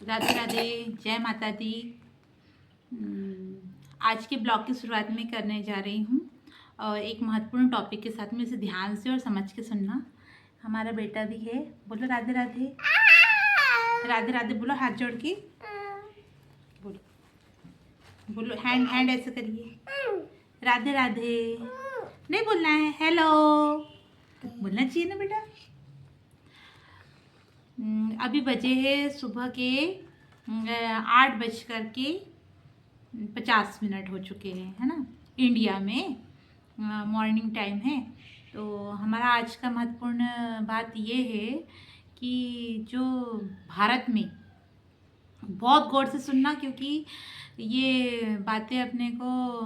राधे राधे, जय माता दी। आज के ब्लॉग की शुरुआत में करने जा रही हूँ और एक महत्वपूर्ण टॉपिक के साथ में इसे ध्यान से और समझ के सुनना। हमारा बेटा भी है, बोलो राधे राधे। राधे राधे बोलो, हाथ जोड़ के बोलो। बोलो, हैंड ऐसे करिए। राधे राधे नहीं बोलना है, हेलो बोलना चाहिए ना बेटा। अभी बजे हैं सुबह के 8:50 हो चुके हैं, है ना। इंडिया में मॉर्निंग टाइम है। तो हमारा आज का महत्वपूर्ण बात ये है कि जो भारत में, बहुत गौर से सुनना क्योंकि ये बातें अपने को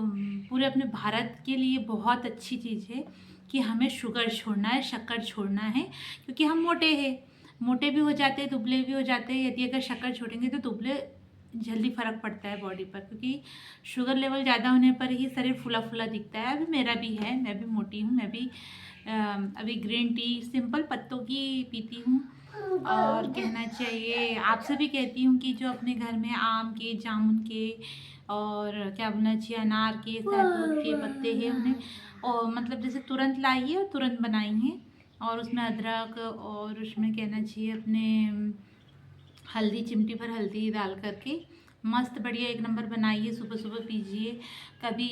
पूरे अपने भारत के लिए बहुत अच्छी चीज़ है कि हमें शुगर छोड़ना है, शक्कर छोड़ना है, क्योंकि हम मोटे भी हो जाते हैं, दुबले भी हो जाते हैं। यदि अगर शक्कर छोड़ेंगे तो दुबले जल्दी फर्क पड़ता है बॉडी पर, क्योंकि शुगर लेवल ज़्यादा होने पर ही शरीर फुला फुला दिखता है। अभी मेरा भी है, मैं भी मोटी हूँ। मैं भी अभी ग्रीन टी सिंपल पत्तों की पीती हूँ। और कहना चाहिए, आपसे भी कहती हूँ कि जो अपने घर में आम के, जामुन के और क्या बोलना चाहिए, अनार के, सहतूत के पत्ते हैं, उन्हें और मतलब जैसे तुरंत लाइए और तुरंत बनाइए, और उसमें अदरक और उसमें कहना चाहिए अपने हल्दी, चिमटी भर हल्दी डाल करके मस्त बढ़िया एक नंबर बनाइए, सुबह सुबह पीजिए। कभी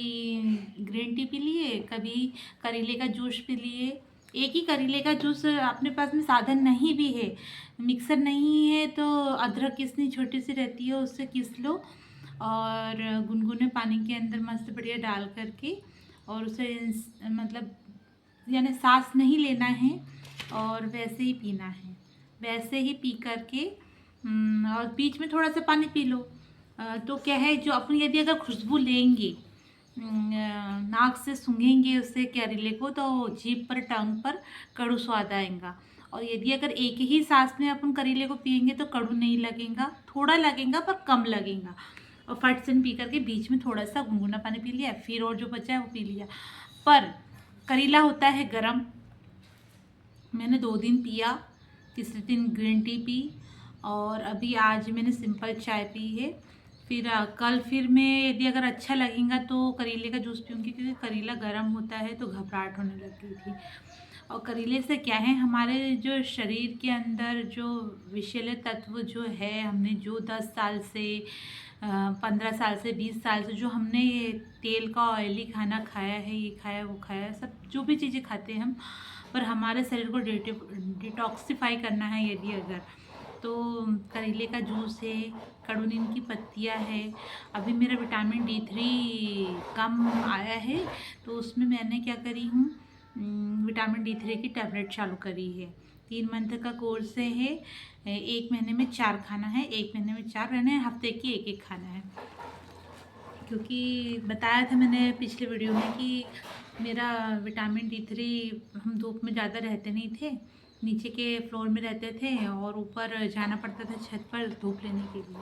ग्रीन टी पी लिए, कभी करेले का जूस पी लिए। एक ही करेले का जूस अपने पास में साधन नहीं भी है, मिक्सर नहीं है, तो अदरक कितनी छोटी सी रहती है, उससे किस लो और गुनगुने पानी के अंदर मस्त बढ़िया डाल करके, और उसे मतलब यानी सांस नहीं लेना है और वैसे ही पीना है। वैसे ही पी करके और बीच में थोड़ा सा पानी पी लो। तो क्या है, जो अपन यदि अगर खुशबू लेंगे, नाक से सूंघेंगे उससे करेले को, तो जीभ पर, टंग पर कड़ू स्वाद आएगा। और यदि अगर एक ही सांस में अपन करेले को पियेंगे तो कड़ू नहीं लगेगा, थोड़ा लगेगा पर कम लगेगा। और फट से पी करके बीच में थोड़ा सा गुनगुना पानी पी लिया, फिर और जो बचा है वो पी लिया। पर करेला होता है गरम। मैंने 2 दिन पिया, तीसरे दिन ग्रीन टी पी, और अभी आज मैंने सिंपल चाय पी है। फिर कल फिर मैं यदि अगर अच्छा लगेगा तो करेले का जूस पीऊँगी, क्योंकि करेला गर्म होता है तो घबराहट होने लग गई थी। और करेले से क्या है, हमारे जो शरीर के अंदर जो विषैले तत्व जो है, हमने जो 10 साल से 15 साल से 20 साल से जो हमने ये तेल का ऑयली खाना खाया है, ये खाया वो खाया, सब जो भी चीज़ें खाते हैं हम, पर हमारे शरीर को डिटॉक्सिफाई करना है यदि अगर, तो करेले का जूस है, कड़ू नीम की पत्तियाँ है। अभी मेरा विटामिन D3 कम आया है, तो उसमें मैंने क्या करी हूँ, विटामिन D3 की टैबलेट चालू करी है। 3 मंथ का कोर्स है। 1 महीने में 4 खाना है, 1 महीने में 4 रहने, हफ्ते की एक खाना है। क्योंकि बताया था मैंने पिछले वीडियो में कि मेरा विटामिन D3, हम धूप में ज़्यादा रहते नहीं थे, नीचे के फ्लोर में रहते थे और ऊपर जाना पड़ता था छत पर धूप लेने के लिए।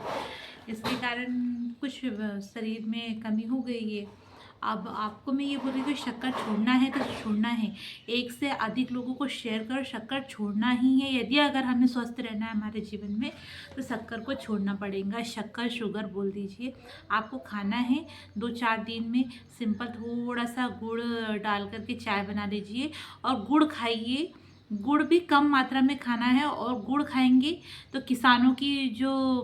इसके कारण कुछ शरीर में कमी हो गई है। अब आपको मैं ये बोल रही हूँ कि शक्कर छोड़ना है तो छोड़ना है। एक से अधिक लोगों को शेयर करो, शक्कर छोड़ना ही है। यदि अगर हमें स्वस्थ रहना है हमारे जीवन में, तो शक्कर को छोड़ना पड़ेगा। शक्कर, शुगर बोल दीजिए। आपको खाना है 2-4 दिन में सिंपल थोड़ा सा गुड़ डाल करके चाय बना लीजिए और गुड़ खाइए। गुड़ भी कम मात्रा में खाना है, और गुड़ खाएंगे तो किसानों की जो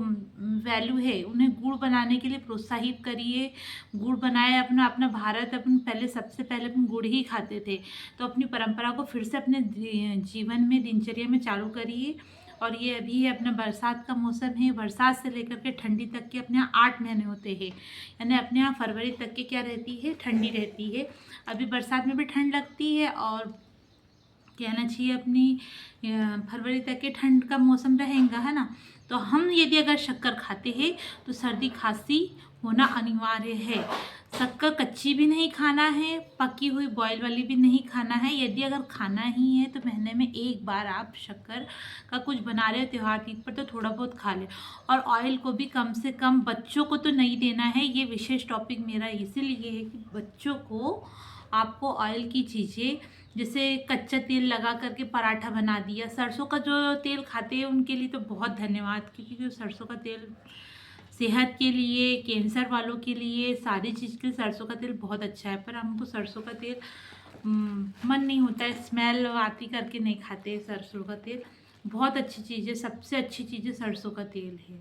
वैल्यू है, उन्हें गुड़ बनाने के लिए प्रोत्साहित करिए। गुड़ बनाए अपना अपना भारत, अपन पहले सबसे पहले अपन गुड़ ही खाते थे, तो अपनी परंपरा को फिर से अपने जीवन में, दिनचर्या में चालू करिए। और ये अभी है अपना बरसात का मौसम है, बरसात से लेकर के ठंडी तक के अपने यहाँ 8 महीने होते हैं, यानी अपने यहाँ फरवरी तक के क्या रहती है, ठंडी रहती है। अभी बरसात में भी ठंड लगती है, और कहना चाहिए अपनी फरवरी तक के ठंड का मौसम रहेगा, है ना। तो हम यदि अगर शक्कर खाते हैं तो सर्दी खांसी होना अनिवार्य है। शक्कर कच्ची भी नहीं खाना है, पकी हुई बॉयल वाली भी नहीं खाना है। यदि अगर खाना ही है तो महीने में एक बार आप शक्कर का कुछ बना रहे हो त्योहार तीज पर, तो थोड़ा बहुत खा ले। और ऑयल को भी कम से कम, बच्चों को तो नहीं देना है। ये विशेष टॉपिक मेरा इसीलिए है कि बच्चों को आपको ऑयल की चीज़ें, जैसे कच्चा तेल लगा करके पराठा बना दिया। सरसों का जो तेल खाते हैं उनके लिए तो बहुत धन्यवाद, क्योंकि सरसों का तेल सेहत के लिए, कैंसर वालों के लिए, सारी चीज़ के लिए सरसों का तेल बहुत अच्छा है। पर हमको सरसों का तेल मन नहीं होता है, स्मेल आती करके नहीं खाते सरसों का तेल। बहुत अच्छी चीज़ है, सबसे अच्छी चीज़ है सरसों का तेल है।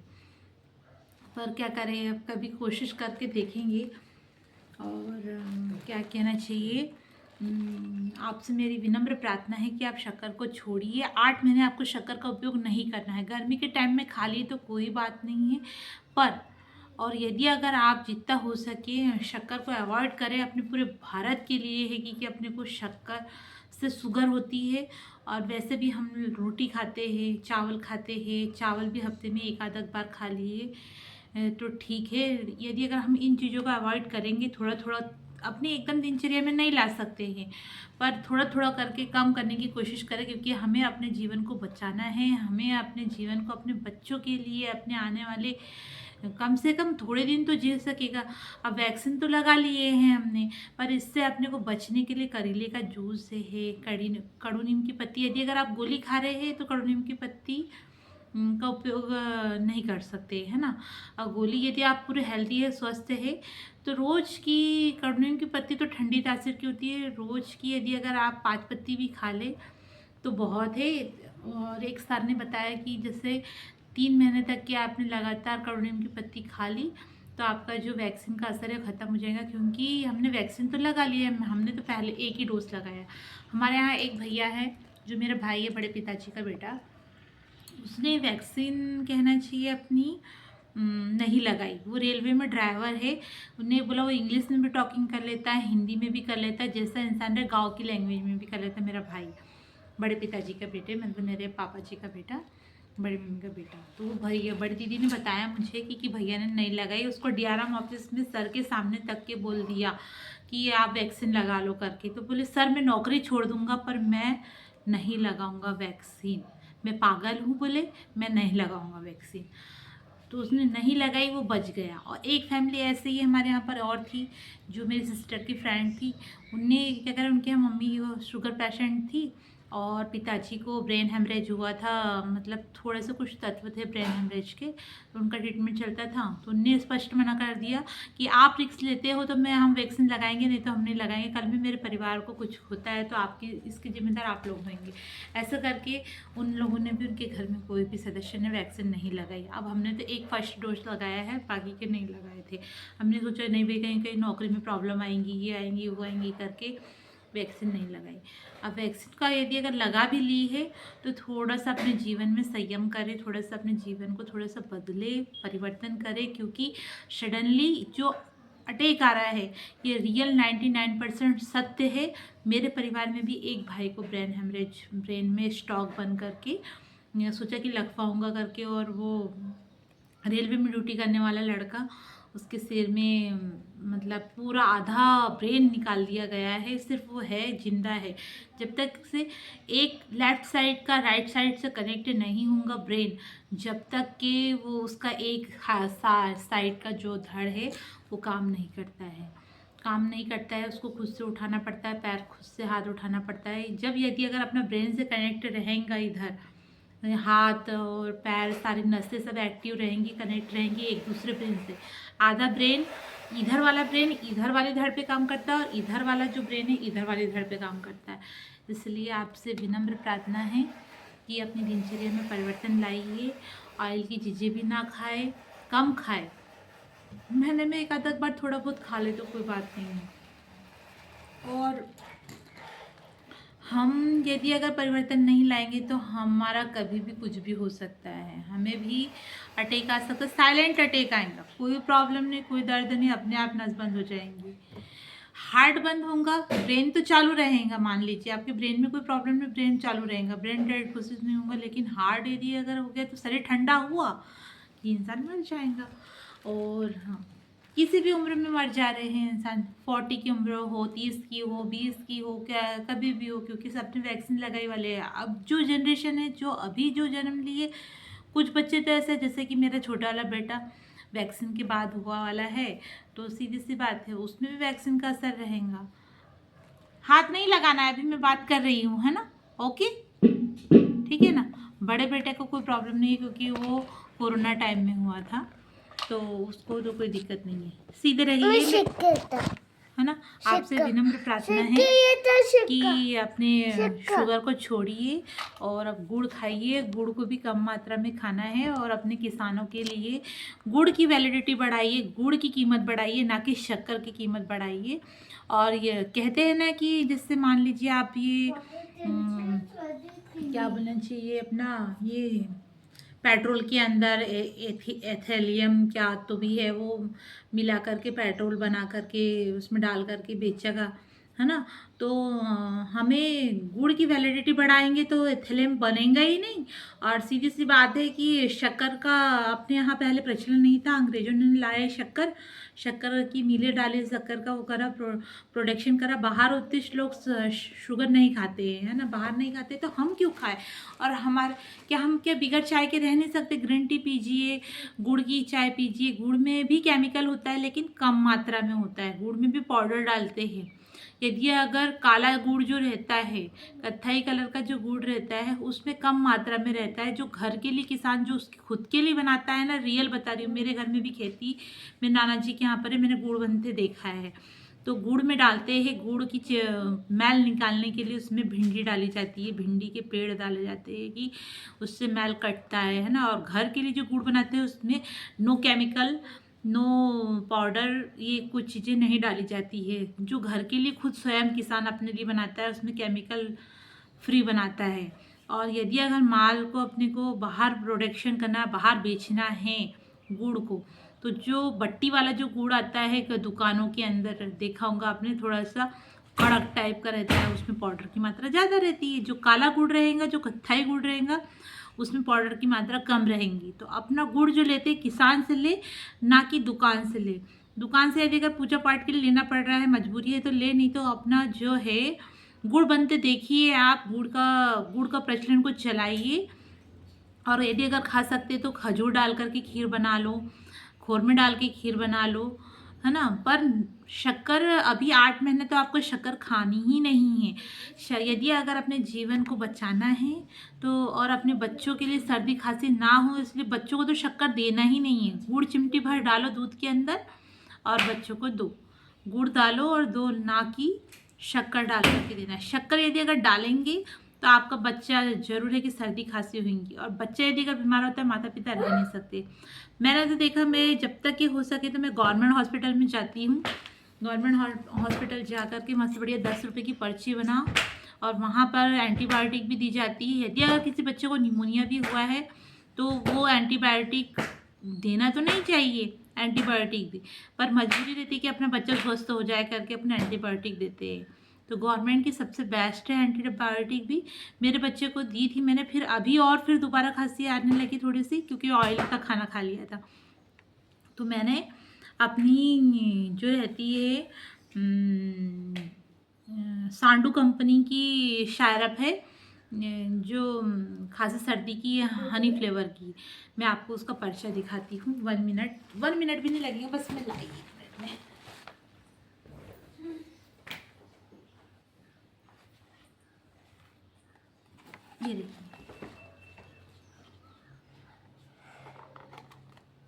पर क्या करें, अब कभी कोशिश करके देखेंगे। और क्या कहना चाहिए, आपसे मेरी विनम्र प्रार्थना है कि आप शक्कर को छोड़िए। 8 महीने आपको शक्कर का उपयोग नहीं करना है। गर्मी के टाइम में खा लिए तो कोई बात नहीं है, पर और यदि अगर आप जितना हो सके शक्कर को अवॉइड करें। अपने पूरे भारत के लिए है कि अपने को शक्कर से शुगर होती है। और वैसे भी हम रोटी खाते हैं, चावल खाते हैं, चावल भी हफ्ते में एक आध बार खा लिए तो ठीक है। यदि अगर हम इन चीज़ों को अवॉइड करेंगे, थोड़ा थोड़ा अपनी एकदम दिनचर्या में नहीं ला सकते हैं, पर थोड़ा थोड़ा करके कम करने की कोशिश करें, क्योंकि हमें अपने जीवन को बचाना है। हमें अपने जीवन को अपने बच्चों के लिए, अपने आने वाले कम से कम थोड़े दिन तो जी सकेगा। अब वैक्सीन तो लगा लिए हैं हमने, पर इससे अपने को बचने के लिए करेले का जूस है, कड़ू नीम की पत्ती, यदि अगर आप गोली खा रहे हैं तो कड़ू नीम की पत्ती का उपयोग नहीं कर सकते, है ना। और गोली यदि आप पूरे हेल्दी है, स्वस्थ है, तो रोज़ की कड़ू नीम की पत्ती तो ठंडी तासीर की होती है। रोज़ की यदि अगर आप 5 पत्ती भी खा लें तो बहुत है। और एक सर ने बताया कि जैसे 3 महीने तक के आपने लगातार कड़ू नीम की पत्ती खा ली तो आपका जो वैक्सीन का असर है ख़त्म हो जाएगा। क्योंकि हमने वैक्सीन तो लगा लिया है, हमने तो पहले एक ही डोज लगाया। हमारे यहाँ एक भैया है जो मेरा भाई है, बड़े पिताजी का बेटा, उसने वैक्सीन कहना चाहिए अपनी नहीं लगाई। वो रेलवे में ड्राइवर है। उन्हें बोला वो इंग्लिश में भी टॉकिंग कर लेता है, हिंदी में भी कर लेता है, जैसा इंसान है गांव की लैंग्वेज में भी कर लेता है। मेरा भाई बड़े पिताजी का बेटे, मतलब मेरे पापा जी का बेटा, बड़ी मम्मी का बेटा। तो वो भैया, बड़ी दीदी ने बताया मुझे कि भैया ने नहीं लगाई। उसको डीआरएम ऑफिस में सर के सामने तक के बोल दिया कि आप वैक्सीन लगा लो करके। तो बोले सर मैं नौकरी छोड़ दूंगा पर मैं नहीं लगाऊंगा वैक्सीन, मैं पागल हूँ, बोले मैं नहीं लगाऊंगा वैक्सीन। तो उसने नहीं लगाई, वो बच गया। और एक फैमिली ऐसे ही हमारे यहाँ पर और थी, जो मेरी सिस्टर की फ्रेंड थी। उनने क्या करा, उनके यहाँ मम्मी वो शुगर पेशेंट थी और पिताजी को ब्रेन हेमरेज हुआ था, मतलब थोड़े से कुछ तत्व थे ब्रेन हेमरेज के, तो उनका ट्रीटमेंट चलता था। तो उनने स्पष्ट मना कर दिया कि आप रिस्क लेते हो तो हम वैक्सीन लगाएंगे, नहीं तो हम नहीं लगाएंगे। कल में मेरे परिवार को कुछ होता है तो आपकी इसकी जिम्मेदार आप लोग होंगे। ऐसा करके उन लोगों ने भी, उनके घर में कोई भी सदस्य ने वैक्सीन नहीं लगाई। अब हमने तो एक फर्स्ट डोज लगाया है, बाकी के नहीं लगाए थे। हमने सोचा नहीं भाई कहीं कहीं नौकरी में प्रॉब्लम आएंगी, ये आएंगी वो आएंगी करके वैक्सीन नहीं लगाई। अब वैक्सीन का यदि अगर लगा भी ली है तो थोड़ा सा अपने जीवन में संयम करें, थोड़ा सा अपने जीवन को थोड़ा सा बदले, परिवर्तन करें। क्योंकि सडनली जो अटैक आ रहा है ये रियल 99% सत्य है। मेरे परिवार में भी एक भाई को ब्रेन हेमरेज, ब्रेन में स्टॉक बन करके, सोचा कि लग पाऊँगा करके, और वो रेलवे में ड्यूटी करने वाला लड़का, उसके सिर में मतलब पूरा आधा ब्रेन निकाल दिया गया है। सिर्फ वो है, जिंदा है। जब तक से एक लेफ्ट साइड का राइट साइड से कनेक्ट नहीं होगा ब्रेन, जब तक कि वो उसका एक साइड का जो धड़ है वो काम नहीं करता है, काम नहीं करता है। उसको खुद से उठाना पड़ता है, पैर खुद से, हाथ उठाना पड़ता है। जब यदि अगर अपना ब्रेन से कनेक्ट रहेगा, इधर हाथ और पैर सारी नसें सब एक्टिव रहेंगी, कनेक्ट रहेंगी एक दूसरे ब्रेन से। आधा ब्रेन, इधर वाला ब्रेन इधर वाली धड़ पे काम करता है और इधर वाला जो ब्रेन है इधर वाली धड़ पे काम करता है। इसलिए आपसे विनम्र प्रार्थना है कि अपनी दिनचर्या में परिवर्तन लाइए। ऑयल की चीज़ें भी ना खाए, कम खाए, महीने में एक आध बार थोड़ा बहुत खा ले तो कोई बात नहीं है। और हम यदि अगर परिवर्तन नहीं लाएंगे तो हमारा कभी भी कुछ भी हो सकता है। हमें भी अटैक आ सकता है, साइलेंट अटैक आएगा, कोई प्रॉब्लम नहीं, कोई दर्द नहीं, अपने आप नस बंद हो जाएंगी। हार्ट बंद होगा, ब्रेन तो चालू रहेगा। मान लीजिए आपके ब्रेन में कोई प्रॉब्लम नहीं, ब्रेन चालू रहेगा, ब्रेन डेड प्रोसेस नहीं होगा। लेकिन हार्ट यदि अगर हो गया तो शरीर ठंडा हुआ कि इंसान मर जाएगा। और हाँ, किसी भी उम्र में मर जा रहे हैं इंसान, 40 की उम्र हो, 30 की हो, 20 की हो, क्या कभी भी हो, क्योंकि सबने वैक्सीन लगाई वाले हैं। अब जो जनरेशन है, जो अभी जो जन्म लिए, कुछ बच्चे तो ऐसे, जैसे कि मेरा छोटा वाला बेटा वैक्सीन के बाद हुआ वाला है, तो सीधी सी बात है उसमें भी वैक्सीन का असर रहेगा। हाथ नहीं लगाना है, अभी मैं बात कर रही हूँ, है ना। ओके, ठीक है ना। बड़े बेटे को कोई प्रॉब्लम नहीं है क्योंकि वो कोरोना टाइम में हुआ था, तो उसको तो कोई दिक्कत नहीं है। सीधे रहिए, है ना। आपसे विनम्र प्रार्थना है कि अपने शुगर को छोड़िए और अब गुड़ खाइए। गुड़ को भी कम मात्रा में खाना है और अपने किसानों के लिए गुड़ की वैलिडिटी बढ़ाइए, गुड़ की कीमत बढ़ाइए, ना कि शक्कर की कीमत बढ़ाइए। और ये कहते हैं ना कि जैसे मान लीजिए आप ये क्या बोलना चाहिए, अपना ये पेट्रोल के अंदर एथेलियम क्या तो भी है, वो मिला करके पेट्रोल बना करके उसमें डाल करके बेचेगा, है ना। तो हमें गुड़ की वैलिडिटी बढ़ाएंगे तो एथेलियम बनेगा ही नहीं। और सीधी सी बात है कि शक्कर का अपने यहाँ पहले प्रचलन नहीं था, अंग्रेजों ने लाया शक्कर, शक्कर की मिलें डाली, शक्कर का वो करा, प्रोडक्शन करा। बाहर उतने लोग शुगर नहीं खाते हैं, है ना, बाहर नहीं खाते, तो हम क्यों खाएं। और हमारे हम क्या बिगर चाय के रह नहीं सकते। ग्रीन टी पीजिए, गुड़ की चाय पीजिए। गुड़ में भी केमिकल होता है लेकिन कम मात्रा में होता है, गुड़ में भी पाउडर डालते हैं। यदि अगर काला गुड़ जो रहता है, कत्थई कलर का जो गुड़ रहता है, उसमें कम मात्रा में रहता है। जो घर के लिए किसान जो उसके खुद के लिए बनाता है ना, रियल बता रही हूँ, मेरे घर में भी खेती मेरे नाना जी के यहाँ पर है, मैंने गुड़ बनते देखा है। तो गुड़ में डालते हैं, गुड़ की मैल निकालने के लिए उसमें भिंडी डाली जाती है, भिंडी के पेड़ डाले जाते हैं कि उससे मैल कटता है ना। और घर के लिए जो गुड़ बनाते हैं उसमें नो केमिकल, नो पाउडर, ये कुछ चीज़ें नहीं डाली जाती है। जो घर के लिए खुद स्वयं किसान अपने लिए बनाता है उसमें केमिकल फ्री बनाता है। और यदि अगर माल को अपने को बाहर प्रोडक्शन करना, बाहर बेचना है गुड़ को, तो जो बट्टी वाला जो गुड़ आता है दुकानों के अंदर, देखा होगा आपने, थोड़ा सा कड़क टाइप का रहता है, उसमें पाउडर की मात्रा ज़्यादा रहती है। जो काला गुड़ रहेगा, जो कत्थई गुड़ रहेगा, उसमें पाउडर की मात्रा कम रहेंगी। तो अपना गुड़ जो लेते हैं किसान से ले, ना कि दुकान से ले। दुकान से यदि अगर पूजा पाठ के लिए लेना पड़ रहा है, मजबूरी है तो ले, नहीं तो अपना जो है गुड़ बनते देखिए आप, गुड़ का प्रचलन को चलाइए। और यदि अगर खा सकते तो खजूर डाल करके खीर बना लो, खोर में डाल के खीर बना लो, है ना। पर शक्कर अभी 8 महीने तो आपको शक्कर खानी ही नहीं है। यदि अगर अपने जीवन को बचाना है तो, और अपने बच्चों के लिए सर्दी खांसी ना हो, इसलिए बच्चों को तो शक्कर देना ही नहीं है। गुड़ चिमटी भर डालो दूध के अंदर और बच्चों को दो, गुड़ डालो और दो, ना कि शक्कर डाल करके देना। शक्कर यदि अगर डालेंगे तो आपका बच्चा जरूर है कि सर्दी खांसी होंगी। और बच्चा यदि अगर बीमार होता है, माता पिता रह नहीं सकते। मैंने तो देखा, मैं जब तक ये हो सके तो मैं गवर्नमेंट हॉस्पिटल में जाती हूँ। गवर्नमेंट हॉस्पिटल जा कर के मस्त बढ़िया 10 रुपये की पर्ची बनाओ और वहाँ पर एंटीबायोटिक भी दी जाती है। यदि अगर किसी बच्चे को निमोनिया भी हुआ है तो वो एंटीबायोटिक देना तो नहीं चाहिए, एंटीबायोटिक भी, पर मजबूरी रहती है कि अपना बच्चा स्वस्थ हो जाए करके अपना एंटीबायोटिक देते हैं। तो गवर्नमेंट की सबसे बेस्ट है एंटीबायोटिक भी। मेरे बच्चे को दी थी मैंने, फिर अभी और फिर दोबारा खांसी आने लगी थोड़ी सी, क्योंकि ऑयल का खाना खा लिया था। तो मैंने अपनी जो रहती है सांडू कंपनी की शायरअप है, जो खांसी सर्दी की, हनी फ्लेवर की, मैं आपको उसका पर्चा दिखाती हूँ। 1 मिनट भी नहीं लगेगा, बस मैं लाई 1 मिनट में। ये देखिए,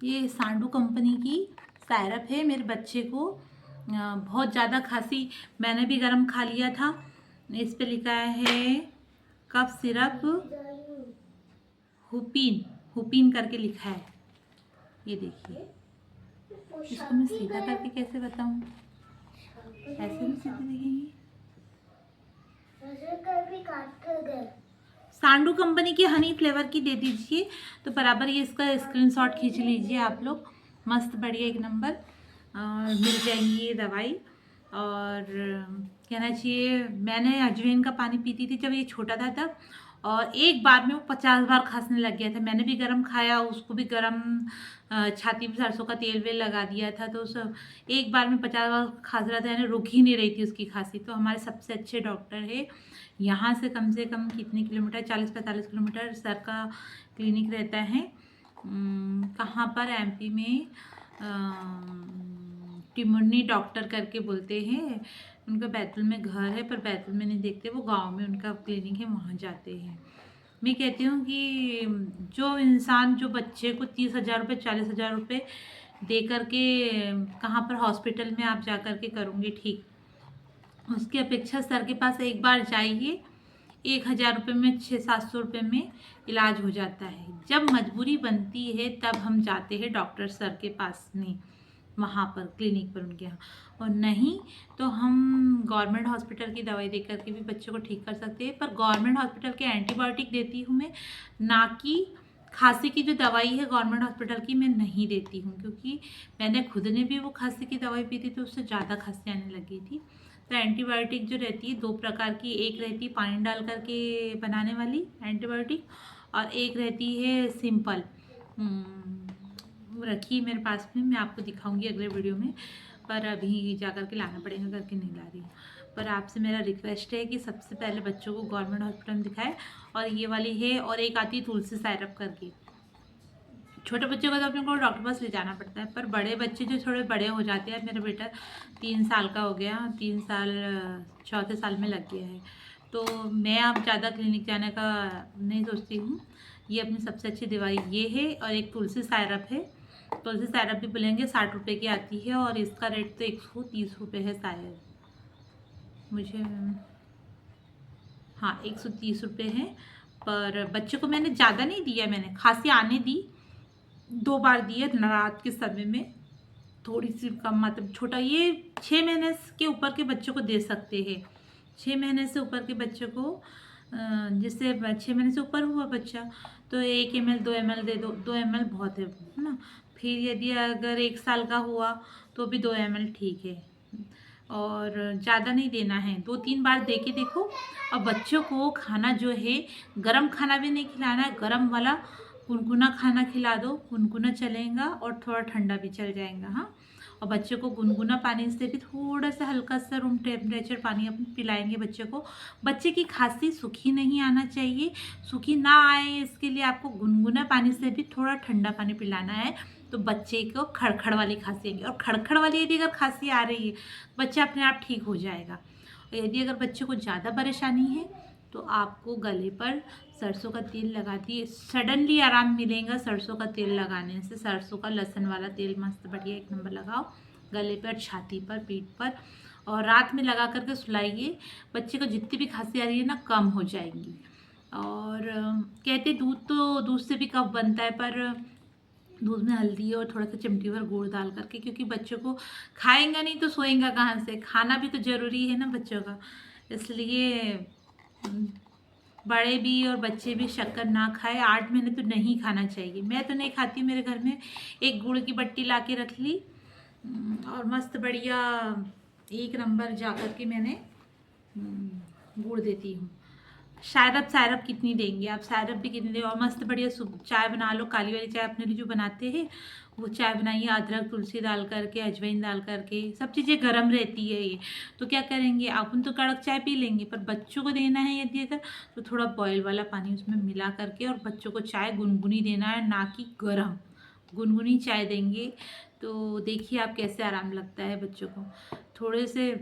ये सांडू कंपनी की सायरप है। मेरे बच्चे को बहुत ज़्यादा खांसी, मैंने भी गरम खा लिया था। इस पे लिखा है कफ सिरप हुपीन करके लिखा है। ये देखिए, इसको मैं सीधा करके कैसे बताऊं, ऐसे भी सीधे दिखेंगे। सांडू कंपनी की हनी फ्लेवर की दे दीजिए, तो बराबर ये इसका स्क्रीनशॉट खींच लीजिए आप लोग। मस्त बढ़िया 1 नंबर मिल जाएंगी ये दवाई। और कहना चाहिए, मैंने अजवाइन का पानी पीती थी जब ये छोटा था तब, और एक बार में वो 50 बार खांसने लग गया था। मैंने भी गरम खाया, उसको भी गरम छाती में सरसों का तेल वेल लगा दिया था, तो सब एक बार में 50 बार खांस रहा था, यानी रुक ही नहीं रही थी उसकी खांसी। तो हमारे सबसे अच्छे डॉक्टर है यहाँ से कम कितने किलोमीटर, 40-45 किलोमीटर सर का क्लिनिक रहता है। कहाँ पर, एमपी में टिमुरनी डॉक्टर करके बोलते हैं, उनका बैतूल में घर है, पर बैतूल में नहीं देखते, वो गांव में उनका क्लिनिक है, वहाँ जाते हैं। मैं कहती हूँ कि जो इंसान जो बच्चे को 30,000 रुपये 40,000 रुपये दे करके कहाँ पर हॉस्पिटल में आप जा कर के करोगे ठीक, उसकी अपेक्षा सर के पास एक बार जाइए, 1,000 रुपये में 600-700 रुपये में इलाज हो जाता है। जब मजबूरी बनती है तब हम जाते हैं डॉक्टर सर के पास में, वहाँ पर क्लिनिक पर उनके यहाँ, और नहीं तो हम गवर्नमेंट हॉस्पिटल की दवाई दे करके भी बच्चों को ठीक कर सकते हैं। पर गवर्नमेंट हॉस्पिटल के एंटीबायोटिक देती हूँ मैं, ना कि खांसी की जो दवाई है गवर्नमेंट हॉस्पिटल की मैं नहीं देती हूँ, क्योंकि मैंने खुद ने भी वो खांसी की दवाई पी थी तो उससे ज़्यादा खांसी आने लगी थी। तो एंटीबायोटिक जो रहती है 2 प्रकार की, एक रहती है पानी डाल करके बनाने वाली एंटीबायोटिक, और एक रहती है सिंपल। रखी है मेरे पास में, मैं आपको दिखाऊंगी अगले वीडियो में, पर अभी जा कर के लाना पड़ेगा, करके नहीं ला रही हूँ। पर आपसे मेरा रिक्वेस्ट है कि सबसे पहले बच्चों को गवर्नमेंट हॉस्पिटल में दिखाएं। और ये वाली है, और एक आती है तुलसी सायरप करके। छोटे बच्चों को तो अपने को डॉक्टर पास ले जाना पड़ता है, पर बड़े बच्चे जो थोड़े बड़े हो जाते हैं, मेरा बेटा 3 साल का हो गया, 3 साल चौथे साल में लग गया है, तो मैं अब ज़्यादा क्लिनिक जाने का नहीं सोचती हूँ। ये अपनी सबसे अच्छी दवाई ये है, और एक तुलसी सायरप है। तुलसी सायरप भी बोलेंगे 60 रुपये की आती है, और इसका रेट तो 130 रुपये है शायद, मुझे, हाँ 130 रुपये है। पर बच्चे को मैंने ज़्यादा नहीं दिया, मैंने खांसी आने दी, 2 बार दिए रात के समय में, थोड़ी सी कम, मतलब छोटा, ये 6 महीने के ऊपर के बच्चों को दे सकते हैं। 6 महीने से ऊपर के बच्चे को, जिससे 6 महीने से ऊपर हुआ बच्चा, तो 1 ml 2 ml दे दो, 2 ml बहुत है ना। फिर यदि अगर 1 साल का हुआ तो भी 2 ml ठीक है, और ज़्यादा नहीं देना है, 2-3 बार दे के देखो। और बच्चों को खाना जो है गरम खाना भी नहीं खिलाना है, गरम वाला गुनगुना खाना खिला दो, गुनगुना चलेगा और थोड़ा ठंडा भी चल जाएगा। हाँ, और बच्चे को गुनगुना पानी से भी थोड़ा सा हल्का सा रूम टेम्परेचर पानी अपन पिलाएंगे बच्चे को। बच्चे की खांसी सूखी नहीं आना चाहिए, सूखी ना आए इसके लिए आपको गुनगुना पानी से भी थोड़ा ठंडा पानी पिलाना है, तो बच्चे को खड़खड़ वाली खांसी आएगी। और खड़खड़ वाली यदि अगर खांसी आ रही है, बच्चा अपने आप ठीक हो जाएगा। और यदि अगर बच्चे को ज़्यादा परेशानी है तो आपको गले पर सरसों का तेल लगा दिए, सडनली आराम मिलेगा सरसों का तेल लगाने से। सरसों का लहसुन वाला तेल मस्त बढ़िया 1 नंबर लगाओ गले पर, छाती पर, पीठ पर, और रात में लगा करके सुलाइए। बच्चे को जितनी भी खांसी आ रही है ना, कम हो जाएगी। और कहते दूध से भी कफ बनता है, पर दूध में हल्दी और थोड़ा सा चिमटी भर गुड़ डाल करके, क्योंकि बच्चों को खाएंगा नहीं तो सोएंगा कहाँ से, खाना भी तो ज़रूरी है ना बच्चों का। इसलिए बड़े भी और बच्चे भी शक्कर ना खाए, 8 महीने तो नहीं खाना चाहिए। मैं तो नहीं खाती, मेरे घर में एक गुड़ की बट्टी ला के रख ली, और मस्त बढ़िया 1 नंबर जा कर के मैंने गुड़ देती हूँ। सायरप कितनी देंगे आप, सायरप भी कितनी देंगे। और मस्त बढ़िया चाय बना लो, काली वाली चाय अपने लिए जो बनाते हैं वो चाय बनाइए, अदरक तुलसी डाल करके, अजवाइन डाल करके, सब चीज़ें गर्म रहती है ये, तो क्या करेंगे अपन तो कड़क चाय पी लेंगे, पर बच्चों को देना है यदि अगर, तो थोड़ा बॉयल वाला पानी उसमें मिला करके, और बच्चों को चाय गुनगुनी देना है, ना कि गर्म। गुनगुनी चाय देंगे तो देखिए आप कैसे आराम लगता है बच्चों को।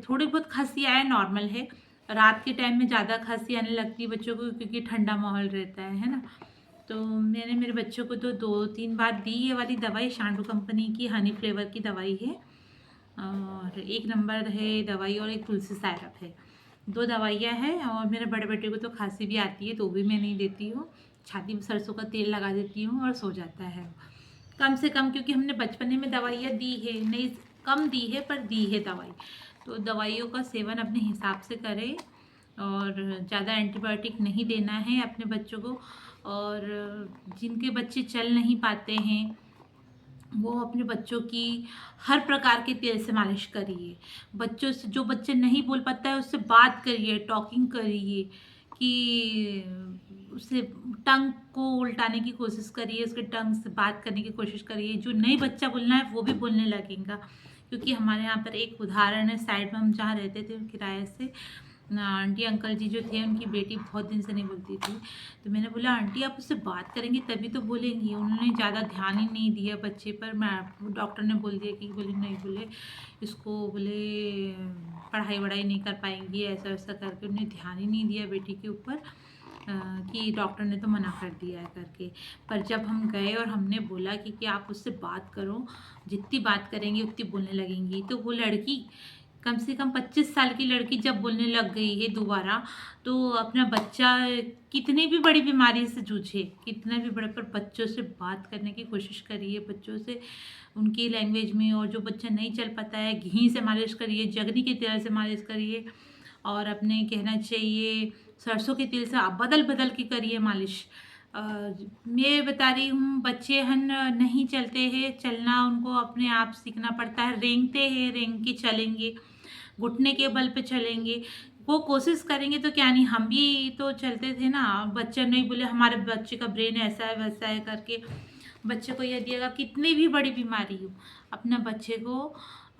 थोड़ी बहुत खांसी आए नॉर्मल है, रात के टाइम में ज़्यादा खांसी आने लगती है बच्चों को, क्योंकि ठंडा माहौल रहता है ना। तो मैंने मेरे बच्चों को तो 2-3 बार दी ये वाली दवाई, शांडू कंपनी की हनी फ्लेवर की दवाई है, और 1 नंबर है दवाई, और एक तुलसी सायरप है। 2 दवाइयाँ हैं। और मेरे बड़े बेटे को तो खांसी भी आती है तो भी मैं नहीं देती हूँ, छाती में सरसों का तेल लगा देती हूँ और सो जाता है कम से कम, क्योंकि हमने बचपने में दवाइयाँ दी है, नहीं कम दी है पर दी है दवाई। तो दवाइयों का सेवन अपने हिसाब से करें, और ज़्यादा एंटीबायोटिक नहीं देना है अपने बच्चों को। और जिनके बच्चे चल नहीं पाते हैं वो अपने बच्चों की हर प्रकार के तेल से मालिश करिए। बच्चों से, जो बच्चे नहीं बोल पाता है उससे बात करिए, टॉकिंग करिए, कि उससे टंग को उल्टाने की कोशिश करिए, उसके टंग से बात करने की कोशिश करिए। जो नहीं बच्चा बोलना है वो भी बोलने लगेगा, क्योंकि हमारे यहाँ पर एक उदाहरण है, साइड में हम जहाँ रहते थे किराए से, आंटी अंकल जी जो थे उनकी बेटी बहुत दिन से नहीं बोलती थी। तो मैंने बोला आंटी आप उससे बात करेंगी तभी तो बोलेंगी। उन्होंने ज़्यादा ध्यान ही नहीं दिया बच्चे पर। मैं डॉक्टर ने बोल दिया कि बोले नहीं, बोले इसको बोले पढ़ाई वढ़ाई नहीं कर पाएंगी, ऐसा वैसा करके उन्होंने ध्यान ही नहीं दिया बेटी के ऊपर। कि डॉक्टर ने तो मना कर दिया है करके। पर जब हम गए और हमने बोला कि आप उससे बात करो, जितनी बात करेंगे उतनी बोलने लगेंगी। तो वो लड़की कम से कम 25 साल की लड़की जब बोलने लग गई है दोबारा, तो अपना बच्चा कितनी भी बड़ी बीमारी से जूझे, कितना भी बड़े, पर बच्चों से बात करने की कोशिश करिए, बच्चों से उनकी लैंग्वेज में। और जो बच्चा नहीं चल पाता है, घी से मालिश करिए, जगनी के तेल से मालिश करिए, और अपने कहना चाहिए सरसों के तेल से आप बदल बदल के करिए मालिश। मैं बता रही हूँ, बच्चे हन नहीं चलते हैं, चलना उनको अपने आप सीखना पड़ता है। रेंगते हैं, रेंग के चलेंगे, घुटने के बल पे चलेंगे। वो कोशिश करेंगे तो क्या नहीं, हम भी तो चलते थे ना। बच्चा नहीं बोले हमारे बच्चे का ब्रेन ऐसा है वैसा है करके। बच्चे को यदि अगर कितनी भी बड़ी बीमारी हो, अपना बच्चे को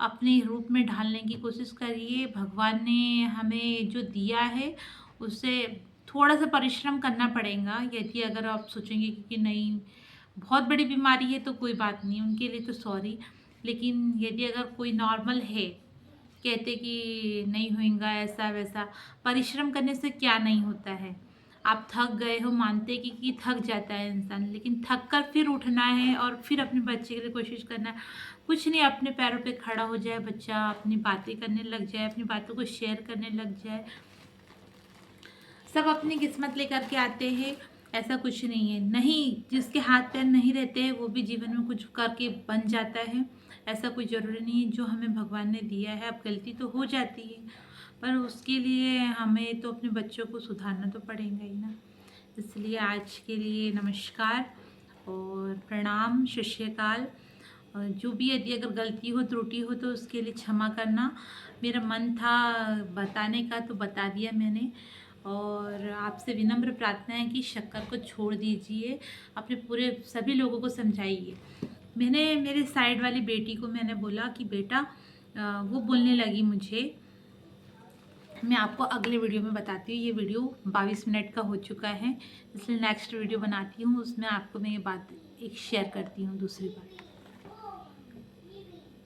अपने रूप में ढालने की कोशिश करिए। भगवान ने हमें जो दिया है उससे थोड़ा सा परिश्रम करना पड़ेगा। यदि अगर आप सोचेंगे कि नहीं बहुत बड़ी बीमारी है तो कोई बात नहीं, उनके लिए तो सॉरी। लेकिन यदि अगर कोई नॉर्मल है, कहते कि नहीं होएगा ऐसा वैसा, परिश्रम करने से क्या नहीं होता है। आप थक गए हो, मानते कि थक जाता है इंसान, लेकिन थक कर फिर उठना है और फिर अपने बच्चे के लिए कोशिश करना है। कुछ नहीं, अपने पैरों पे खड़ा हो जाए बच्चा, अपनी बातें करने लग जाए, अपनी बातों को शेयर करने लग जाए। सब अपनी किस्मत लेकर के आते हैं, ऐसा कुछ नहीं है। नहीं, जिसके हाथ पैर नहीं रहते हैं वो भी जीवन में कुछ करके बन जाता है। ऐसा कोई ज़रूरी नहीं है। जो हमें भगवान ने दिया है, अब गलती तो हो जाती है, पर उसके लिए हमें तो अपने बच्चों को सुधारना तो पड़ेगा ही ना। इसलिए आज के लिए नमस्कार और प्रणाम, सत श्री अकाल। और जो भी यदि अगर गलती हो, त्रुटि हो, तो उसके लिए क्षमा करना। मेरा मन था बताने का तो बता दिया मैंने। और आपसे विनम्र प्रार्थना है कि शक्कर को छोड़ दीजिए, अपने पूरे सभी लोगों को समझाइए। मैंने मेरे साइड वाली बेटी को मैंने बोला कि बेटा, वो बोलने लगी मुझे। मैं आपको अगले वीडियो में बताती हूँ। ये वीडियो 22 मिनट का हो चुका है, इसलिए नेक्स्ट वीडियो बनाती हूँ, उसमें आपको मैं ये बात एक शेयर करती हूँ दूसरी बात।